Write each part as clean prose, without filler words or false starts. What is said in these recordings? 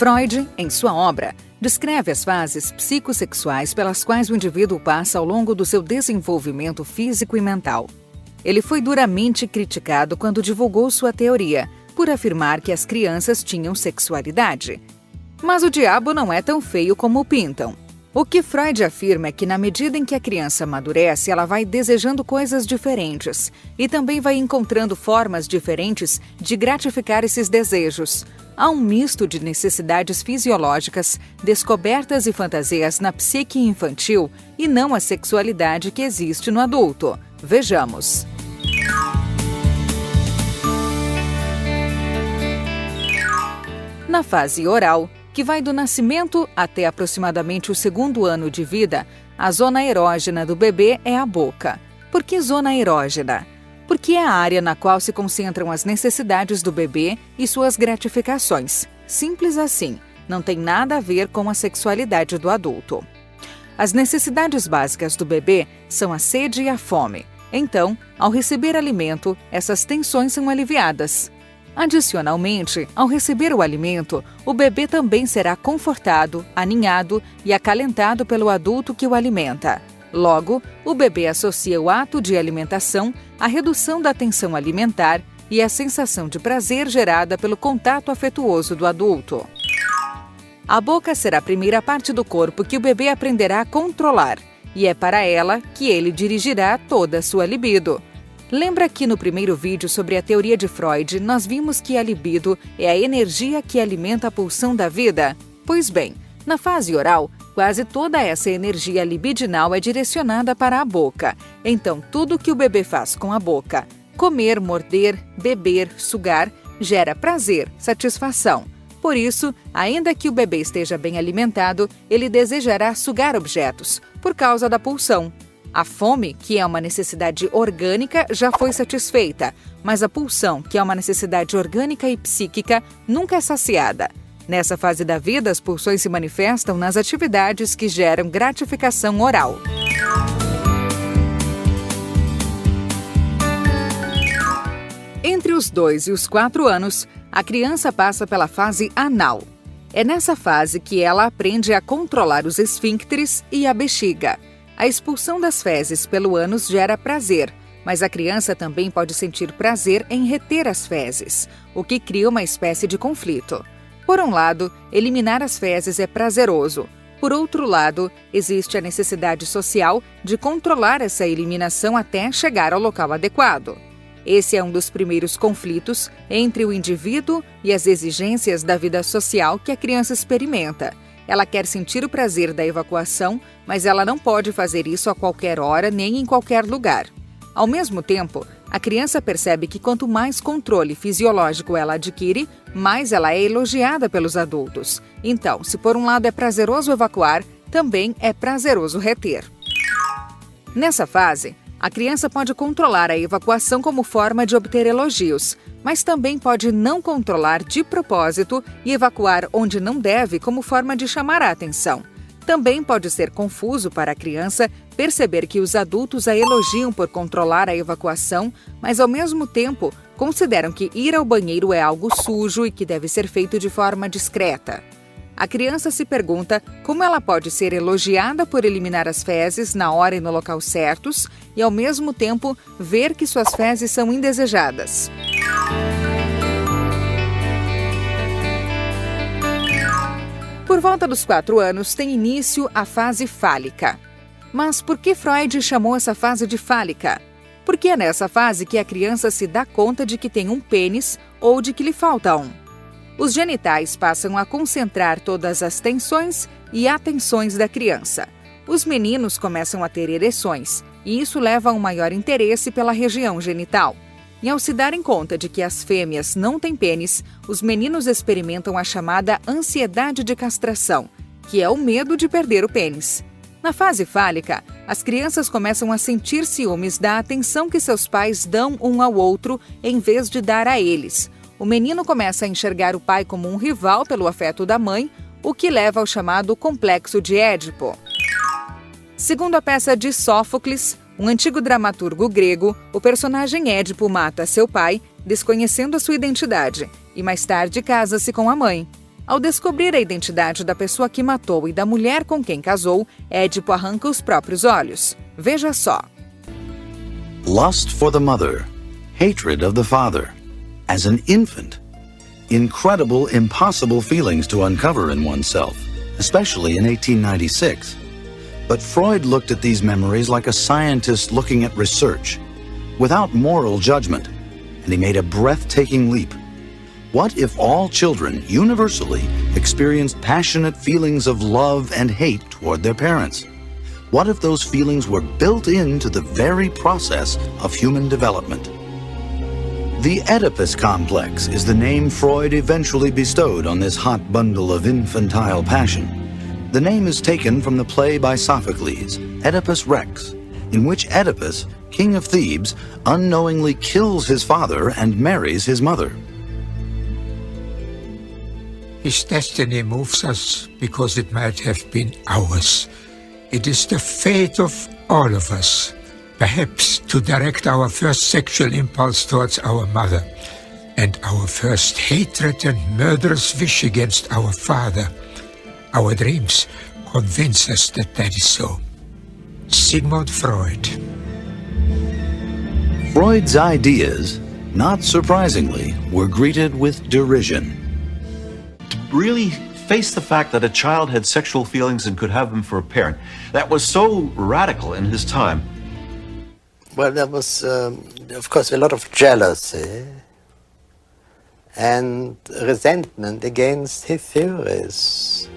Freud, em sua obra, descreve as fases psicossexuais pelas quais o indivíduo passa ao longo do seu desenvolvimento físico e mental. Ele foi duramente criticado quando divulgou sua teoria, por afirmar que as crianças tinham sexualidade. Mas o diabo não é tão feio como o pintam. O que Freud afirma é que, na medida em que a criança amadurece, ela vai desejando coisas diferentes e também vai encontrando formas diferentes de gratificar esses desejos. Há um misto de necessidades fisiológicas, descobertas e fantasias na psique infantil e não a sexualidade que existe no adulto. Vejamos. Na fase oral, que vai do nascimento até aproximadamente o 2º ano de vida, a zona erógena do bebê é a boca. Por que zona erógena? Porque é a área na qual se concentram as necessidades do bebê e suas gratificações. Simples assim, não tem nada a ver com a sexualidade do adulto. As necessidades básicas do bebê são a sede e a fome. Então, ao receber alimento, essas tensões são aliviadas. Adicionalmente, ao receber o alimento, o bebê também será confortado, aninhado e acalentado pelo adulto que o alimenta. Logo, o bebê associa o ato de alimentação à redução da tensão alimentar e à sensação de prazer gerada pelo contato afetuoso do adulto. A boca será a primeira parte do corpo que o bebê aprenderá a controlar, e é para ela que ele dirigirá toda a sua libido. Lembra que no primeiro vídeo sobre a teoria de Freud, nós vimos que a libido é a energia que alimenta a pulsão da vida? Pois bem, na fase oral, quase toda essa energia libidinal é direcionada para a boca. Então, tudo que o bebê faz com a boca, comer, morder, beber, sugar, gera prazer, satisfação. Por isso, ainda que o bebê esteja bem alimentado, ele desejará sugar objetos, por causa da pulsão. A fome, que é uma necessidade orgânica, já foi satisfeita, mas a pulsão, que é uma necessidade orgânica e psíquica, nunca é saciada. Nessa fase da vida, as pulsões se manifestam nas atividades que geram gratificação oral. Entre os 2 e os 4 anos, a criança passa pela fase anal. É nessa fase que ela aprende a controlar os esfíncteres e a bexiga. A expulsão das fezes pelo ânus gera prazer, mas a criança também pode sentir prazer em reter as fezes, o que cria uma espécie de conflito. Por um lado, eliminar as fezes é prazeroso. Por outro lado, existe a necessidade social de controlar essa eliminação até chegar ao local adequado. Esse é um dos primeiros conflitos entre o indivíduo e as exigências da vida social que a criança experimenta. Ela quer sentir o prazer da evacuação, mas ela não pode fazer isso a qualquer hora nem em qualquer lugar. Ao mesmo tempo, a criança percebe que quanto mais controle fisiológico ela adquire, mais ela é elogiada pelos adultos. Então, se por um lado é prazeroso evacuar, também é prazeroso reter. Nessa fase, a criança pode controlar a evacuação como forma de obter elogios, mas também pode não controlar de propósito e evacuar onde não deve como forma de chamar a atenção. Também pode ser confuso para a criança perceber que os adultos a elogiam por controlar a evacuação, mas ao mesmo tempo consideram que ir ao banheiro é algo sujo e que deve ser feito de forma discreta. A criança se pergunta como ela pode ser elogiada por eliminar as fezes na hora e no local certos e, ao mesmo tempo, ver que suas fezes são indesejadas. Por volta dos 4 anos, tem início a fase fálica. Mas por que Freud chamou essa fase de fálica? Porque é nessa fase que a criança se dá conta de que tem um pênis ou de que lhe falta um. Os genitais passam a concentrar todas as tensões e atenções da criança. Os meninos começam a ter ereções, e isso leva a um maior interesse pela região genital. E ao se darem conta de que as fêmeas não têm pênis, os meninos experimentam a chamada ansiedade de castração, que é o medo de perder o pênis. Na fase fálica, as crianças começam a sentir ciúmes da atenção que seus pais dão um ao outro em vez de dar a eles. O menino começa a enxergar o pai como um rival pelo afeto da mãe, o que leva ao chamado complexo de Édipo. Segundo a peça de Sófocles, um antigo dramaturgo grego, o personagem Édipo mata seu pai, desconhecendo a sua identidade, e mais tarde casa-se com a mãe. Ao descobrir a identidade da pessoa que matou e da mulher com quem casou, Édipo arranca os próprios olhos. Veja só. Lust for the mother, hatred of the father. As an infant, incredible, impossible feelings to uncover in oneself, especially in 1896. But Freud looked at these memories like a scientist looking at research, without moral judgment, and he made a breathtaking leap. What if all children universally experienced passionate feelings of love and hate toward their parents? What if those feelings were built into the very process of human development? The Oedipus complex is the name Freud eventually bestowed on this hot bundle of infantile passion. The name is taken from the play by Sophocles, Oedipus Rex, in which Oedipus, king of Thebes, unknowingly kills his father and marries his mother. His destiny moves us because it might have been ours. It is the fate of all of us, perhaps to direct our first sexual impulse towards our mother, and our first hatred and murderous wish against our father. Our dreams convince us that that is so. Sigmund Freud. Freud's ideas, not surprisingly, were greeted with derision. To really face the fact that a child had sexual feelings and could have them for a parent, that was so radical in his time. Well, there was, of course, a lot of jealousy and resentment against his theories.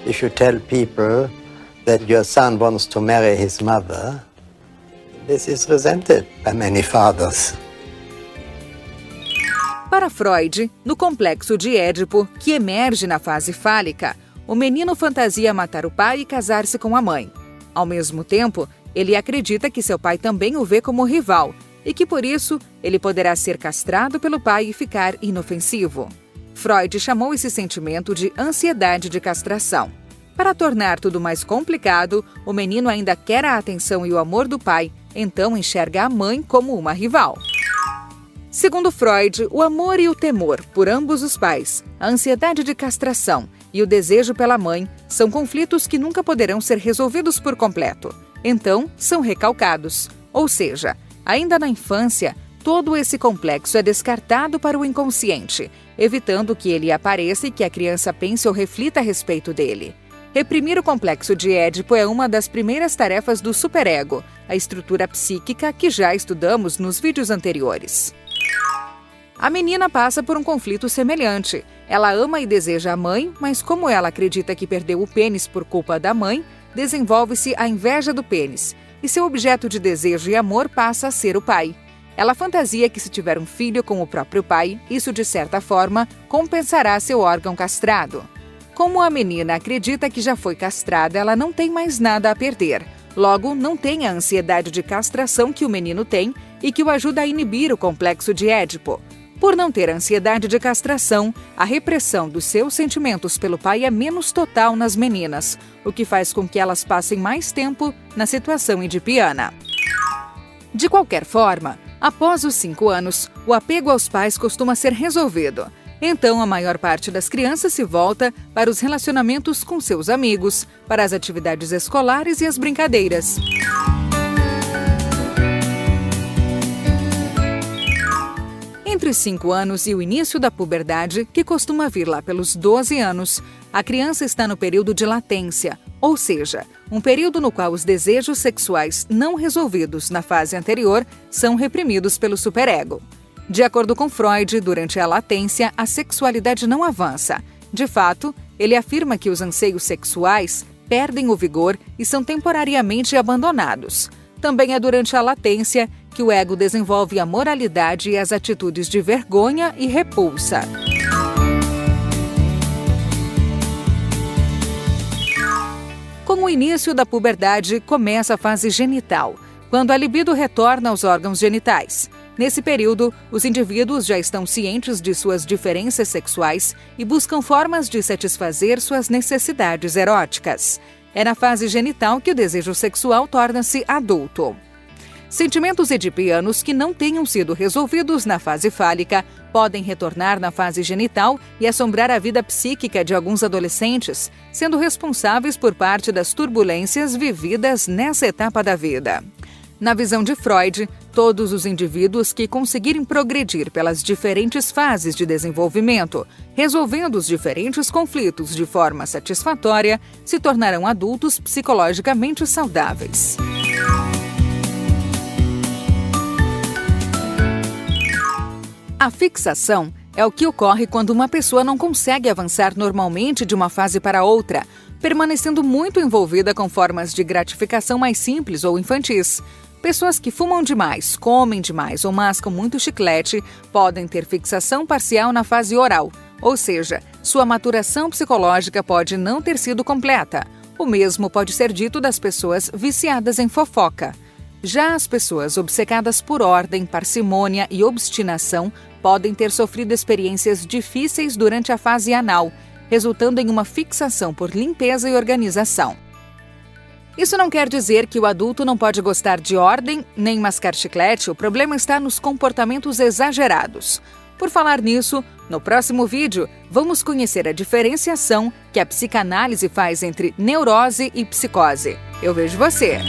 If you tell people that your son wants to marry his mother, this is resented by many fathers. Para Freud, no complexo de Édipo, que emerge na fase fálica, o menino fantasia matar o pai e casar-se com a mãe. Ao mesmo tempo, ele acredita que seu pai também o vê como rival e que, por isso, ele poderá ser castrado pelo pai e ficar inofensivo. Freud chamou esse sentimento de ansiedade de castração. Para tornar tudo mais complicado, o menino ainda quer a atenção e o amor do pai, então enxerga a mãe como uma rival. Segundo Freud, o amor e o temor por ambos os pais, a ansiedade de castração e o desejo pela mãe são conflitos que nunca poderão ser resolvidos por completo. Então, são recalcados. Ou seja, ainda na infância, todo esse complexo é descartado para o inconsciente, evitando que ele apareça e que a criança pense ou reflita a respeito dele. Reprimir o complexo de Édipo é uma das primeiras tarefas do superego, a estrutura psíquica que já estudamos nos vídeos anteriores. A menina passa por um conflito semelhante. Ela ama e deseja a mãe, mas como ela acredita que perdeu o pênis por culpa da mãe, desenvolve-se a inveja do pênis, e seu objeto de desejo e amor passa a ser o pai. Ela fantasia que se tiver um filho com o próprio pai, isso de certa forma compensará seu órgão castrado. Como a menina acredita que já foi castrada, ela não tem mais nada a perder. Logo, não tem a ansiedade de castração que o menino tem e que o ajuda a inibir o complexo de Édipo. Por não ter ansiedade de castração, a repressão dos seus sentimentos pelo pai é menos total nas meninas, o que faz com que elas passem mais tempo na situação edipiana. De qualquer forma, após os 5 anos, o apego aos pais costuma ser resolvido. Então, a maior parte das crianças se volta para os relacionamentos com seus amigos, para as atividades escolares e as brincadeiras. Entre os 5 anos e o início da puberdade, que costuma vir lá pelos 12 anos, a criança está no período de latência, ou seja, um período no qual os desejos sexuais não resolvidos na fase anterior são reprimidos pelo superego. De acordo com Freud, durante a latência, a sexualidade não avança. De fato, ele afirma que os anseios sexuais perdem o vigor e são temporariamente abandonados. Também é durante a latência que o ego desenvolve a moralidade e as atitudes de vergonha e repulsa. Com o início da puberdade, começa a fase genital, quando a libido retorna aos órgãos genitais. Nesse período, os indivíduos já estão cientes de suas diferenças sexuais e buscam formas de satisfazer suas necessidades eróticas. É na fase genital que o desejo sexual torna-se adulto. Sentimentos edipianos que não tenham sido resolvidos na fase fálica podem retornar na fase genital e assombrar a vida psíquica de alguns adolescentes, sendo responsáveis por parte das turbulências vividas nessa etapa da vida. Na visão de Freud, todos os indivíduos que conseguirem progredir pelas diferentes fases de desenvolvimento, resolvendo os diferentes conflitos de forma satisfatória, se tornarão adultos psicologicamente saudáveis. A fixação é o que ocorre quando uma pessoa não consegue avançar normalmente de uma fase para outra, permanecendo muito envolvida com formas de gratificação mais simples ou infantis. Pessoas que fumam demais, comem demais ou mascam muito chiclete podem ter fixação parcial na fase oral, ou seja, sua maturação psicológica pode não ter sido completa. O mesmo pode ser dito das pessoas viciadas em fofoca. Já as pessoas obcecadas por ordem, parcimônia e obstinação podem ter sofrido experiências difíceis durante a fase anal, resultando em uma fixação por limpeza e organização. Isso não quer dizer que o adulto não pode gostar de ordem nem mascar chiclete, o problema está nos comportamentos exagerados. Por falar nisso, no próximo vídeo, vamos conhecer a diferenciação que a psicanálise faz entre neurose e psicose. Eu vejo você!